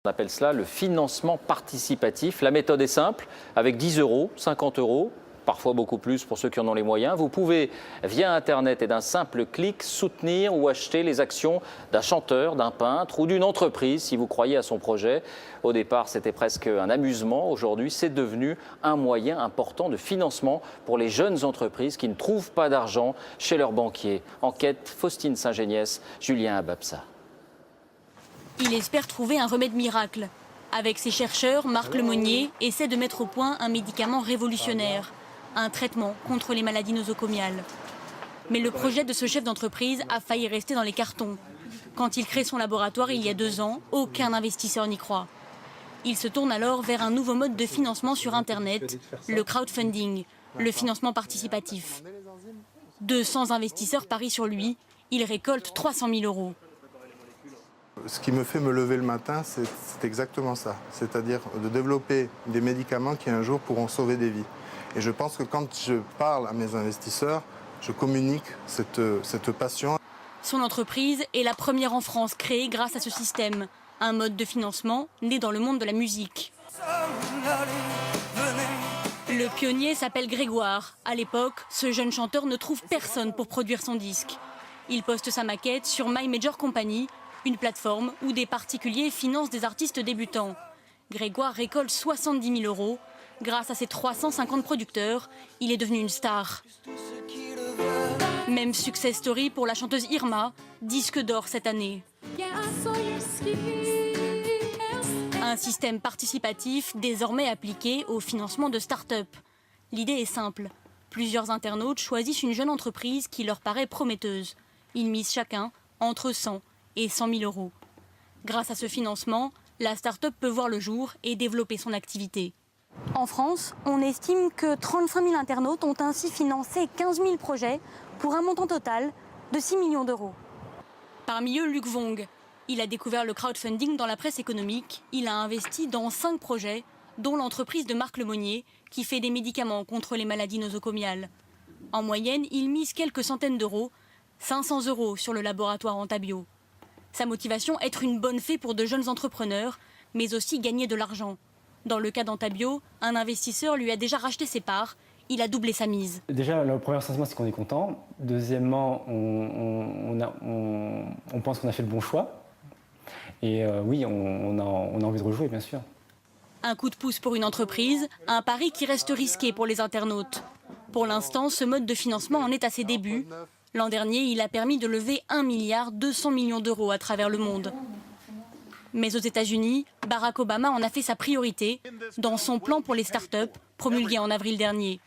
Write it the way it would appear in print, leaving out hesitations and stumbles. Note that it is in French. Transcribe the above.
On appelle cela le financement participatif. La méthode est simple, avec 10 euros, 50 euros, parfois beaucoup plus pour ceux qui en ont les moyens. Vous pouvez, via Internet et d'un simple clic, soutenir ou acheter les actions d'un chanteur, d'un peintre ou d'une entreprise si vous croyez à son projet. Au départ, c'était presque un amusement. Aujourd'hui, c'est devenu un moyen important de financement pour les jeunes entreprises qui ne trouvent pas d'argent chez leurs banquiers. Enquête Faustine Saint-Géniès, Julien Ababsa. Il espère trouver un remède miracle. Avec ses chercheurs, Marc Lemonnier essaie de mettre au point un médicament révolutionnaire, un traitement contre les maladies nosocomiales. Mais le projet de ce chef d'entreprise a failli rester dans les cartons. Quand il crée son laboratoire il y a 2 ans, aucun investisseur n'y croit. Il se tourne alors vers un nouveau mode de financement sur Internet, le crowdfunding, le financement participatif. 200 investisseurs parient sur lui, il récolte 300 000 euros. Ce qui me fait me lever le matin, c'est exactement ça. C'est-à-dire de développer des médicaments qui un jour pourront sauver des vies. Et je pense que quand je parle à mes investisseurs, je communique cette passion. Son entreprise est la première en France créée grâce à ce système. Un mode de financement né dans le monde de la musique. Le pionnier s'appelle Grégoire. À l'époque, ce jeune chanteur ne trouve personne pour produire son disque. Il poste sa maquette sur My Major Company, une plateforme où des particuliers financent des artistes débutants. Grégoire récolte 70 000 euros. Grâce à ses 350 producteurs, il est devenu une star. Même success story pour la chanteuse Irma, disque d'or cette année. Un système participatif désormais appliqué au financement de start-up. L'idée est simple. Plusieurs internautes choisissent une jeune entreprise qui leur paraît prometteuse. Ils misent chacun entre 100 et 100 000 euros. Grâce à ce financement, la start-up peut voir le jour et développer son activité. En France, on estime que 35 000 internautes ont ainsi financé 15 000 projets pour un montant total de 6 millions d'euros. Parmi eux, Luc Vong. Il a découvert le crowdfunding dans la presse économique. Il a investi dans 5 projets, dont l'entreprise de Marc Lemonnier, qui fait des médicaments contre les maladies nosocomiales. En moyenne, il mise quelques centaines d'euros, 500 euros sur le laboratoire Antabio. Sa motivation, être une bonne fée pour de jeunes entrepreneurs, mais aussi gagner de l'argent. Dans le cas d'Antabio, un investisseur lui a déjà racheté ses parts. Il a doublé sa mise. Déjà, le premier sentiment, c'est qu'on est content. Deuxièmement, on pense qu'on a fait le bon choix. Et oui, on a envie de rejouer, bien sûr. Un coup de pouce pour une entreprise, un pari qui reste risqué pour les internautes. Pour l'instant, ce mode de financement en est à ses débuts. L'an dernier, il a permis de lever 1,2 milliard d'euros à travers le monde. Mais aux États-Unis, Barack Obama en a fait sa priorité dans son plan pour les start-up, promulgué en avril dernier.